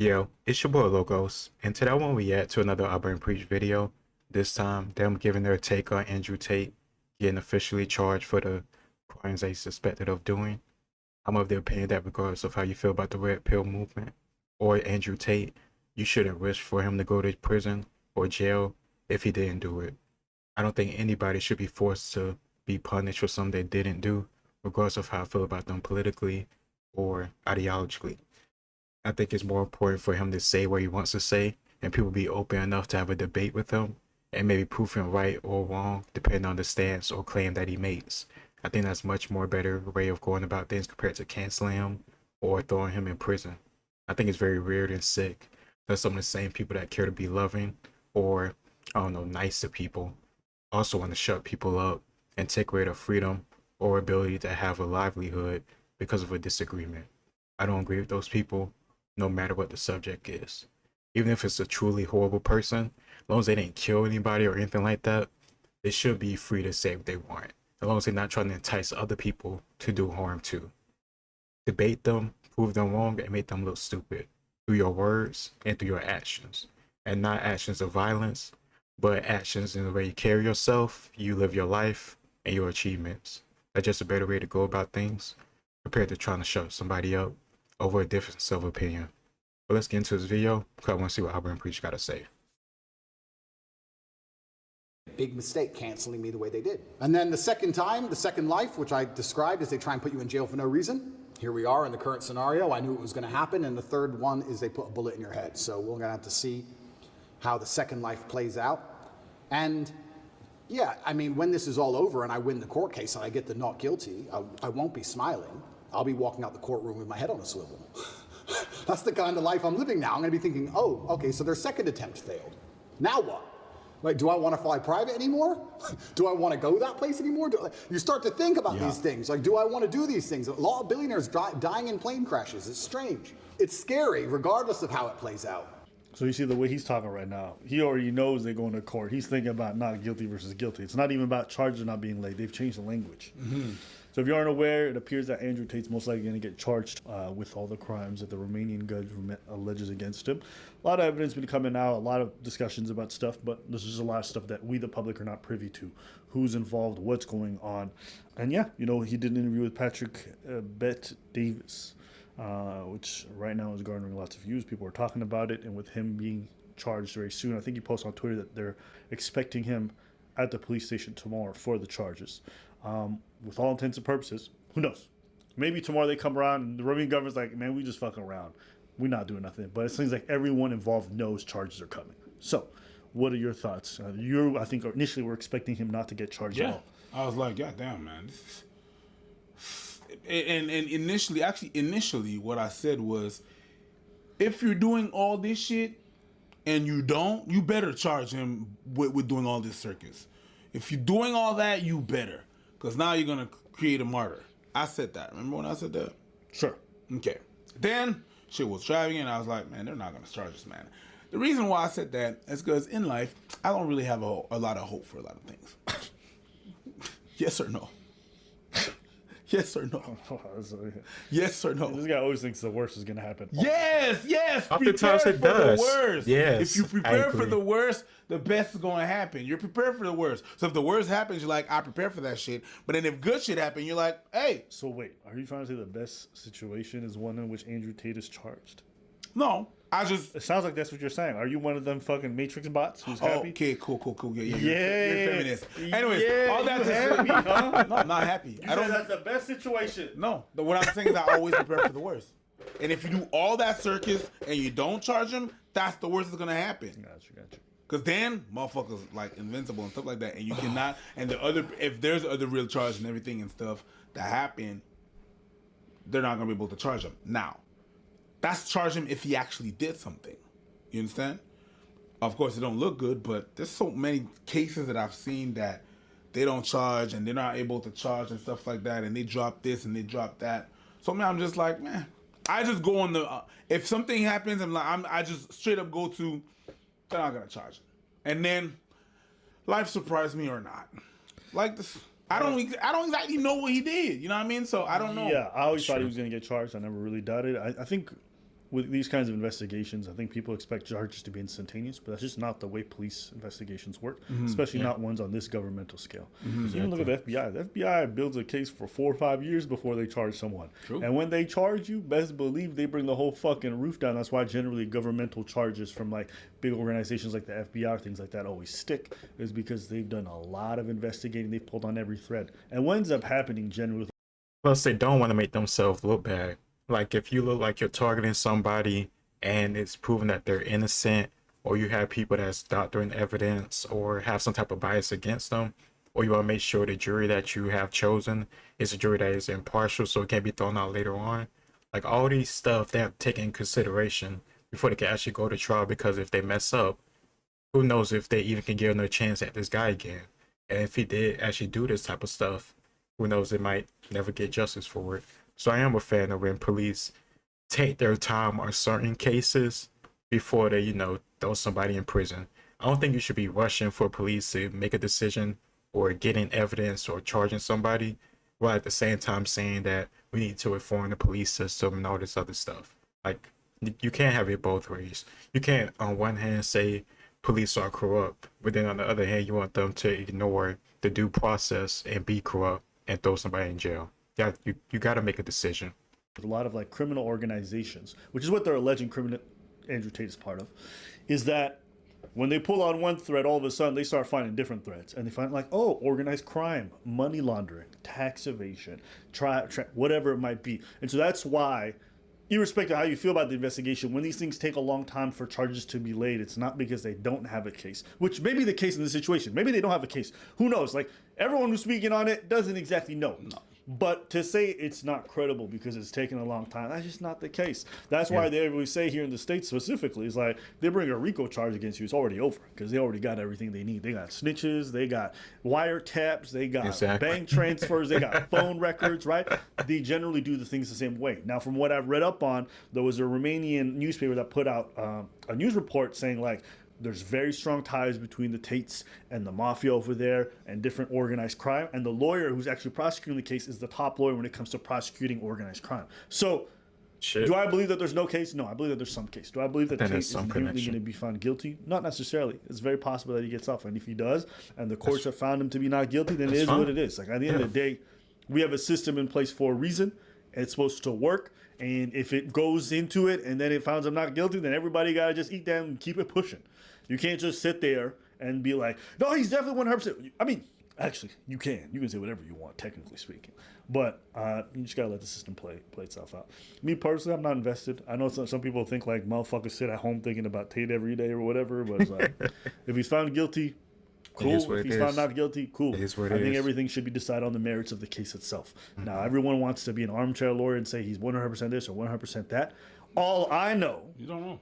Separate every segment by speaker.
Speaker 1: Yo, it's your boy Logos, and today I want to react to another Auburn Preach video. This time, them giving their take on Andrew Tate getting officially charged for the crimes they suspected of doing. I'm of the opinion that regardless of how you feel about the red pill movement or Andrew Tate, you shouldn't wish for him to go to prison or jail if he didn't do it. I don't think anybody should be forced to be punished for something they didn't do, regardless of how I feel about them politically or ideologically. I think it's more important for him to say what he wants to say and people be open enough to have a debate with him and maybe prove him right or wrong depending on the stance or claim that he makes. I think that's much more better way of going about things compared to canceling him or throwing him in prison. I think it's very weird and sick that some of the same people that care to be loving or, I don't know, nice to people also want to shut people up and take away their freedom or ability to have a livelihood because of a disagreement. I don't agree with those people no matter what the subject is. Even if it's a truly horrible person, as long as they didn't kill anybody or anything like that, they should be free to say what they want, as long as they're not trying to entice other people to do harm too. Debate them, prove them wrong, and make them look stupid through your words and through your actions. And not actions of violence, but actions in the way you carry yourself, you live your life, and your achievements. That's just a better way to go about things compared to trying to shut somebody up over a difference of opinion. But let's get into this video because I want to see what Auburn Preach got to say.
Speaker 2: Big mistake canceling me the way they did. And then the second time, the second life, which I described as they try and put you in jail for no reason. Here we are in the current scenario. I knew it was going to happen. And the third one is they put a bullet in your head. So we're going to have to see how the second life plays out. And yeah, I mean, when this is all over and I win the court case and I get the not guilty, I won't be smiling. I'll be walking out the courtroom with my head on a swivel. That's the kind of life I'm living now. I'm going to be thinking, oh, okay, so their second attempt failed. Now what? Like, do I want to fly private anymore? Do I want to go that place anymore? You start to think about these things. Like, do I want to do these things? A lot of billionaires dying in plane crashes. It's strange. It's scary, regardless of how it plays out.
Speaker 3: So you see the way he's talking right now. He already knows they're going to court. He's thinking about not guilty versus guilty. It's not even about charges not being laid. They've changed the language. So if you aren't aware, it appears that Andrew Tate's most likely going to get charged with all the crimes that the Romanian government alleges against him. A lot of evidence been coming out, a lot of discussions about stuff, but there's just a lot of stuff that we, the public, are not privy to. Who's involved, what's going on. And yeah, you know, he did an interview with Patrick Bet-Davis, which right now is garnering lots of views. People are talking about it, and with him being charged very soon, I think he posted on Twitter that they're expecting him at the police station tomorrow for the charges. With all intents and purposes, who knows? Maybe tomorrow they come around and the Romanian government's like, man, we just fucking around. We're not doing nothing. But it seems like everyone involved knows charges are coming. So, what are your thoughts? I think initially were expecting him not to get charged at all.
Speaker 4: I was like, God damn, man. And initially, what I said was, if you're doing all this shit and you don't, you better charge him with doing all this circus. If you're doing all that, you better. Because now you're going to create a martyr. I said that. Remember when I said that?
Speaker 3: Sure.
Speaker 4: Okay. Then shit was driving and I was like, man, they're not going to charge this man. The reason why I said that is because in life, I don't really have a lot of hope for a lot of things. Yes or no? Yes or no? Yes or no?
Speaker 3: This guy always thinks the worst is going to happen.
Speaker 4: Yes.
Speaker 1: Oftentimes
Speaker 4: Prepare
Speaker 1: it
Speaker 4: for
Speaker 1: does.
Speaker 4: the worst.
Speaker 1: Yes,
Speaker 4: if you prepare
Speaker 1: I
Speaker 4: for
Speaker 1: agree.
Speaker 4: the worst, the best is going to happen. You're prepared for the worst. So if the worst happens, you're like, I prepare for that shit. But then if good shit happens, you're like, hey.
Speaker 3: So wait, are you trying to say the best situation is one in which Andrew Tate is charged?
Speaker 4: No.
Speaker 3: It sounds like that's what you're saying. Are you one of them fucking Matrix bots who's happy?
Speaker 4: Okay, cool. Yeah,
Speaker 3: Yeah.
Speaker 4: you're feminist. Anyways,
Speaker 3: Yeah,
Speaker 4: all that
Speaker 3: you
Speaker 4: to
Speaker 3: happy,
Speaker 4: say,
Speaker 3: huh?
Speaker 4: no, I'm not happy.
Speaker 3: You said that's the best situation.
Speaker 4: No, what I'm saying is I always prepare for the worst. And if you do all that circus and you don't charge him, that's the worst that's gonna happen.
Speaker 3: Gotcha.
Speaker 4: Cause then motherfuckers like invincible and stuff like that, and you cannot. And if there's other real charges and everything and stuff that happen, they're not gonna be able to charge him. Now, that's charge him if he actually did something. You understand? Of course, it don't look good, but there's so many cases that I've seen that they don't charge and they're not able to charge and stuff like that, and they drop this and they drop that. So man, I'm just like, man, I just go on the if something happens, I just straight up go to they're not gonna charge him, and then life surprised me or not. Like this, I don't exactly know what he did. You know what I mean? So I don't know.
Speaker 3: Yeah, I always thought he was gonna get charged. I never really doubted. I think with these kinds of investigations, I think people expect charges to be instantaneous, but that's just not the way police investigations work, especially not ones on this governmental scale. Even look at the FBI. The FBI builds a case for 4 or 5 years before they charge someone.
Speaker 4: True.
Speaker 3: And when they charge you, best believe they bring the whole fucking roof down. That's why generally governmental charges from like big organizations like the FBI or things like that always stick, is because they've done a lot of investigating. They've pulled on every thread. And what ends up happening generally.
Speaker 1: Plus, they don't want to make themselves look bad. Like, if you look like you're targeting somebody and it's proven that they're innocent, or you have people that's doctoring evidence or have some type of bias against them, or you want to make sure the jury that you have chosen is a jury that is impartial so it can't be thrown out later on. Like, all these stuff they have to take in consideration before they can actually go to trial, because if they mess up, who knows if they even can give another chance at this guy again. And if he did actually do this type of stuff, who knows, they might never get justice for it. So I am a fan of when police take their time on certain cases before they, throw somebody in prison. I don't think you should be rushing for police to make a decision or getting evidence or charging somebody, while at the same time saying that we need to reform the police system and all this other stuff. Like, you can't have it both ways. You can't on one hand say police are corrupt, but then on the other hand you want them to ignore the due process and be corrupt and throw somebody in jail. Yeah, you got to make a decision.
Speaker 3: A lot of like criminal organizations, which is what they're alleging criminal Andrew Tate is part of, is that when they pull on one thread, all of a sudden they start finding different threads, and they find like, oh, organized crime, money laundering, tax evasion, whatever it might be. And so that's why, irrespective of how you feel about the investigation, when these things take a long time for charges to be laid, it's not because they don't have a case, which may be the case in this situation. Maybe they don't have a case. Who knows? Like, everyone who's speaking on it doesn't exactly know. No. But to say it's not credible because it's taken a long time, that's just not the case. That's why they always say here in the States specifically, is like, they bring a RICO charge against you, it's already over, because they already got everything they need. They got snitches, they got wiretaps, they got bank transfers, they got phone records, right? They generally do the things the same way. Now, from what I've read up on, there was a Romanian newspaper that put out a news report saying like, there's very strong ties between the Tates and the mafia over there and different organized crime. And the lawyer who's actually prosecuting the case is the top lawyer when it comes to prosecuting organized crime. So, do I believe that there's no case? No, I believe that there's some case. Do I believe that Tate is immediately going to be found guilty? Not necessarily. It's very possible that he gets off. And if he does, and the courts have found him to be not guilty, then it is what it is. Like, at the end of the day, we have a system in place for a reason. And it's supposed to work. And if it goes into it and then it finds him not guilty, then everybody got to just eat that and keep it pushing. You can't just sit there and be like, no, he's definitely 100%. I mean, actually, you can. You can say whatever you want, technically speaking. But you just got to let the system play itself out. Me personally, I'm not invested. I know some people think like motherfuckers sit at home thinking about Tate every day or whatever. But it's like, if he's found guilty, cool. If he's found not guilty, cool. I think everything should be decided on the merits of the case itself. Mm-hmm. Now, everyone wants to be an armchair lawyer and say he's 100% this or 100% that. All I know. You don't know.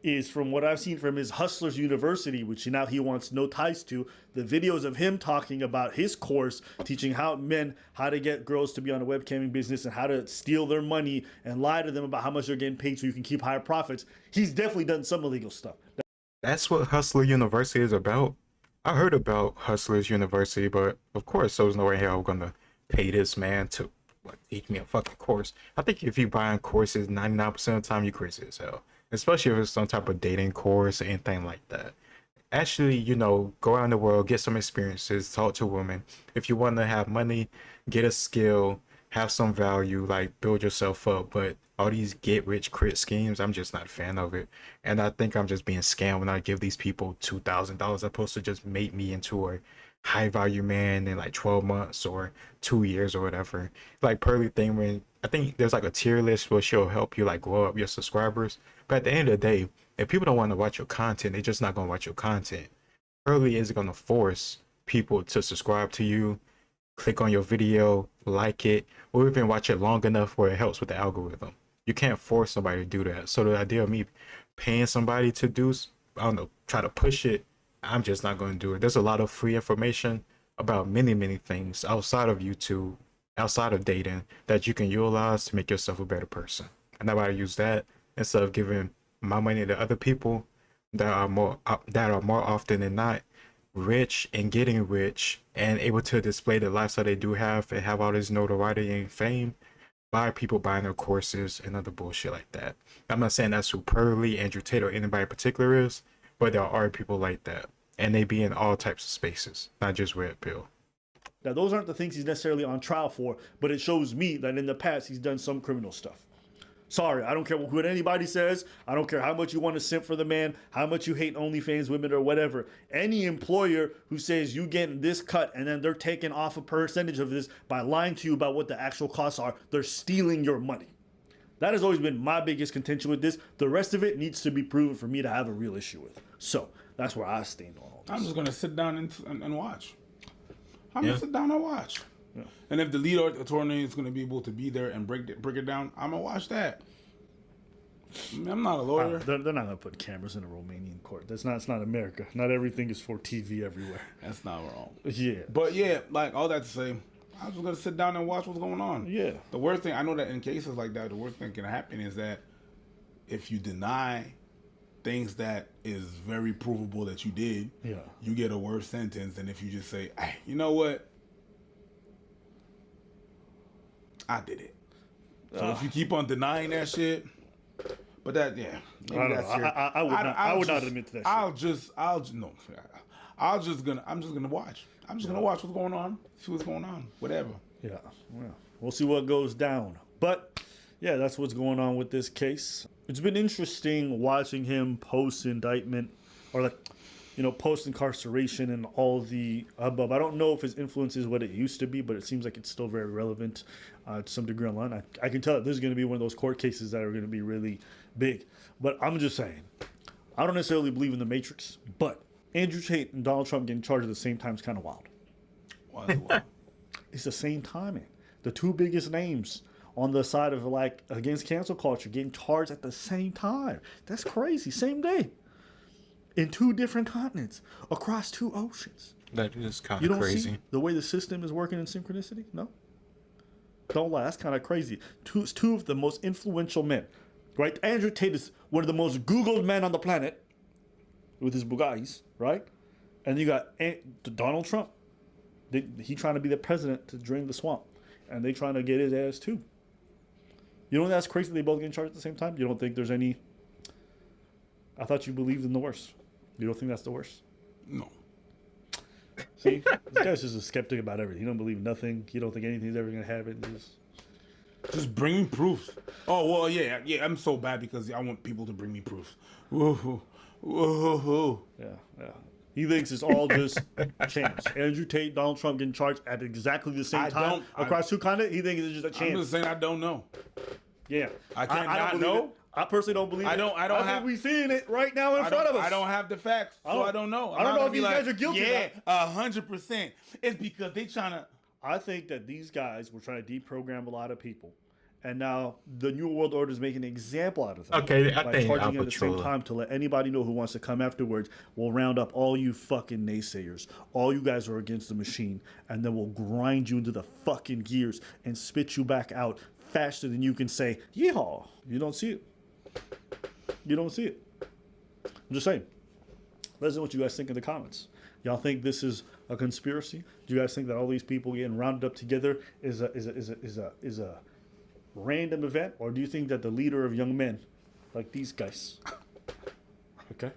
Speaker 3: Is from what I've seen from his Hustlers University, which now he wants no ties to, the videos of him talking about his course, teaching how to get girls to be on a webcamming business and how to steal their money and lie to them about how much they're getting paid so you can keep higher profits. He's definitely done some illegal stuff.
Speaker 1: That's what Hustler University is about. I heard about Hustlers University, but of course there was no way hell I'm gonna pay this man to teach me a fucking course. I think if you buying courses 99% of the time, you crazy as hell. Especially if it's some type of dating course or anything like that. Actually, go out in the world, get some experiences, talk to women. If you want to have money, get a skill, have some value, like build yourself up. But all these get rich quick schemes, I'm just not a fan of it. And I think I'm just being scammed when I give these people $2,000 opposed to just make me into a high value man in like 12 months or 2 years or whatever. Like Pearly thing, when I think there's like a tier list where she'll help you like grow up your subscribers. But at the end of the day, if people don't want to watch your content, they're just not going to watch your content. Pearly is going to force people to subscribe to you, click on your video, like it, or even watch it long enough where it helps with the algorithm. You can't force somebody to do that. So the idea of me paying somebody to do, try to push it, I'm just not going to do it. There's a lot of free information about many, many things outside of YouTube, outside of dating, that you can utilize to make yourself a better person. And I use that instead of giving my money to other people that are more often than not rich and getting rich and able to display the lifestyle they do have and have all this notoriety and fame. by people buying their courses and other bullshit like that. I'm not saying that's who Pearly, Andrew Tate, or anybody in particular is, but there are people like that. And they be in all types of spaces, not just red pill.
Speaker 3: Now, those aren't the things he's necessarily on trial for, but it shows me that in the past he's done some criminal stuff. Sorry, I don't care what anybody says. I don't care how much you want to simp for the man, how much you hate OnlyFans women or whatever. Any employer who says you getting this cut and then they're taking off a percentage of this by lying to you about what the actual costs are, they're stealing your money. That has always been my biggest contention with this. The rest of it needs to be proven for me to have a real issue with. So that's where I stand on all this.
Speaker 4: I'm just gonna sit down and watch. I'm gonna sit down and watch. Yeah. And if the lead attorney is gonna be able to be there and break it down, I'm gonna watch that. I mean, I'm not a lawyer.
Speaker 3: They're not gonna put cameras in a Romanian court. It's not America. Not everything is for TV everywhere.
Speaker 4: That's not wrong.
Speaker 3: Yeah.
Speaker 4: But yeah, like all that to say, I'm just gonna sit down and watch what's going on.
Speaker 3: Yeah.
Speaker 4: The worst thing I know that in cases like that, the worst thing can happen is that if you deny things that is very provable that you did, you get a worse sentence than if you just say, hey, you know what? I did it. So if you keep on denying that shit, but that, yeah.
Speaker 3: I don't know. I would not admit to that shit.
Speaker 4: I'm just gonna watch. I'm just gonna watch what's going on, see what's going on, whatever.
Speaker 3: Yeah. We'll see what goes down. But yeah, that's what's going on with this case. It's been interesting watching him post indictment or post incarceration and all the above. I don't know if his influence is what it used to be, but it seems like it's still very relevant to some degree online. I can tell that this is going to be one of those court cases that are going to be really big. But I'm just saying, I don't necessarily believe in the Matrix, but Andrew Tate and Donald Trump getting charged at the same time is kind of wild.
Speaker 4: Why is it wild?
Speaker 3: It's the same timing. The two biggest names on the side of against cancel culture getting charged at the same time. That's crazy. Same day. In two different continents, across two oceans.
Speaker 1: That is kind
Speaker 3: You
Speaker 1: of
Speaker 3: don't
Speaker 1: crazy.
Speaker 3: see the way the system is working in synchronicity? No? Don't lie. That's kind of crazy. Two of the most influential men, right? Andrew Tate is one of the most Googled men on the planet with his Bugattis, right? And you got Donald Trump. He trying to be the president to drain the swamp. And they trying to get his ass too. You know that's crazy they both get charged at the same time? You don't think there's any... I thought you believed in the worst. You don't think that's the worst?
Speaker 4: No.
Speaker 3: See, this guy's just a skeptic about everything. He don't believe nothing. He don't think anything's ever gonna happen.
Speaker 4: Just bring me proofs. Oh well, yeah. I'm so bad because I want people to bring me proofs. Whoa.
Speaker 3: Yeah. He thinks it's all just chance. Andrew Tate, Donald Trump getting charged at exactly the same time across two continents. He thinks it's just a chance.
Speaker 4: I'm just saying I don't know.
Speaker 3: Yeah,
Speaker 4: I can't
Speaker 3: I
Speaker 4: not know.
Speaker 3: I personally don't believe it.
Speaker 4: I don't have.
Speaker 3: We seeing it right now in front of us.
Speaker 4: I don't have the facts, so I don't know.
Speaker 3: I don't know if these guys are guilty.
Speaker 4: Yeah, 100%. It's because they trying to.
Speaker 3: I think that these guys were trying to deprogram a lot of people, and now the New World Order is making an example out of them.
Speaker 1: Okay, I
Speaker 3: by
Speaker 1: think
Speaker 3: charging at the same time to let anybody know who wants to come afterwards. We'll round up all you fucking naysayers, all you guys are against the machine, and then we'll grind you into the fucking gears and spit you back out faster than you can say yeehaw. You don't see it. You don't see it. I'm just saying. Let us know what you guys think in the comments. Y'all think this is a conspiracy? Do you guys think that all these people getting rounded up together is a random event, or do you think that the leader of young men, like these guys, okay,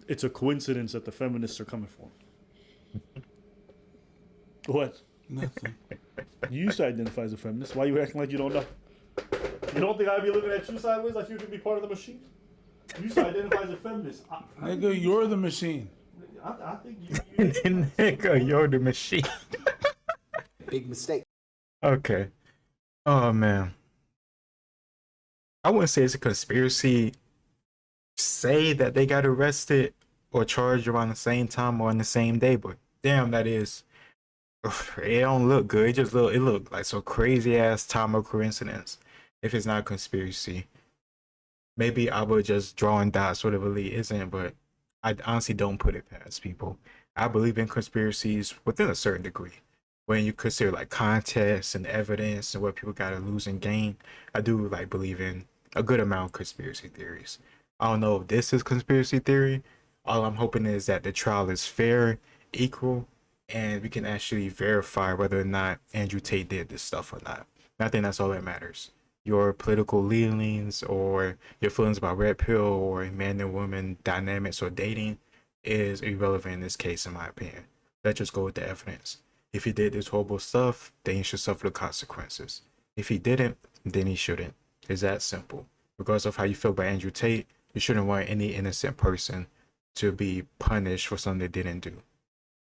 Speaker 3: it's a coincidence that the feminists are coming for him? What?
Speaker 4: Nothing.
Speaker 3: You used to identify as a feminist. Why are you acting like you don't know? You don't think I'd be looking at you sideways like you could be part of the machine? You used to identify as a feminist.
Speaker 4: Nigga, you're the machine.
Speaker 3: I think you
Speaker 1: Nigga, you're the machine.
Speaker 2: Big mistake.
Speaker 1: Okay. Oh man. I wouldn't say it's a conspiracy. Say that they got arrested or charged around the same time or on the same day, but damn, that is. It don't look good. It look like so crazy ass time of coincidence. If it's not a conspiracy, maybe I would just drawing dots what it really isn't. But I honestly don't put it past people. I believe in conspiracies within a certain degree. When you consider like context and evidence and what people gotta lose and gain, I do like believe in a good amount of conspiracy theories. I don't know if this is conspiracy theory. All I'm hoping is that the trial is fair, equal, and we can actually verify whether or not Andrew Tate did this stuff or not. I think that's all that matters. Your political leanings or your feelings about red pill or man and woman dynamics or dating is irrelevant in this case, in my opinion. Let's just go with the evidence. If he did this horrible stuff, then he should suffer the consequences. If he didn't, then he shouldn't. It's that simple. Regardless of how you feel about Andrew Tate, you shouldn't want any innocent person to be punished for something they didn't do.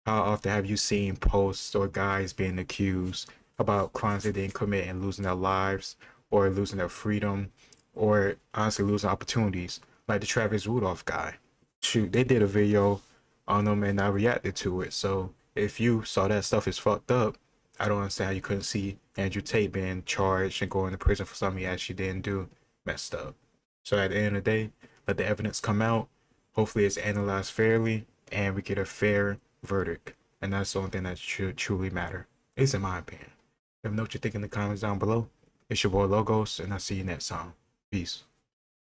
Speaker 1: How often have you seen posts or guys being accused about crimes they didn't commit and losing their lives or losing their freedom or honestly losing opportunities? Like the Travis Rudolph guy. Shoot, they did a video on him and I reacted to it. So if you saw that stuff is fucked up, I don't understand how you couldn't see Andrew Tate being charged and going to prison for something he actually didn't do. Messed up. So at the end of the day, let the evidence come out. Hopefully it's analyzed fairly and we get a fair verdict. And that's the only thing that should truly matter, at least in my opinion. Let me know what you think in the comments down below. It's your boy Logos, and I'll see you next time. Peace.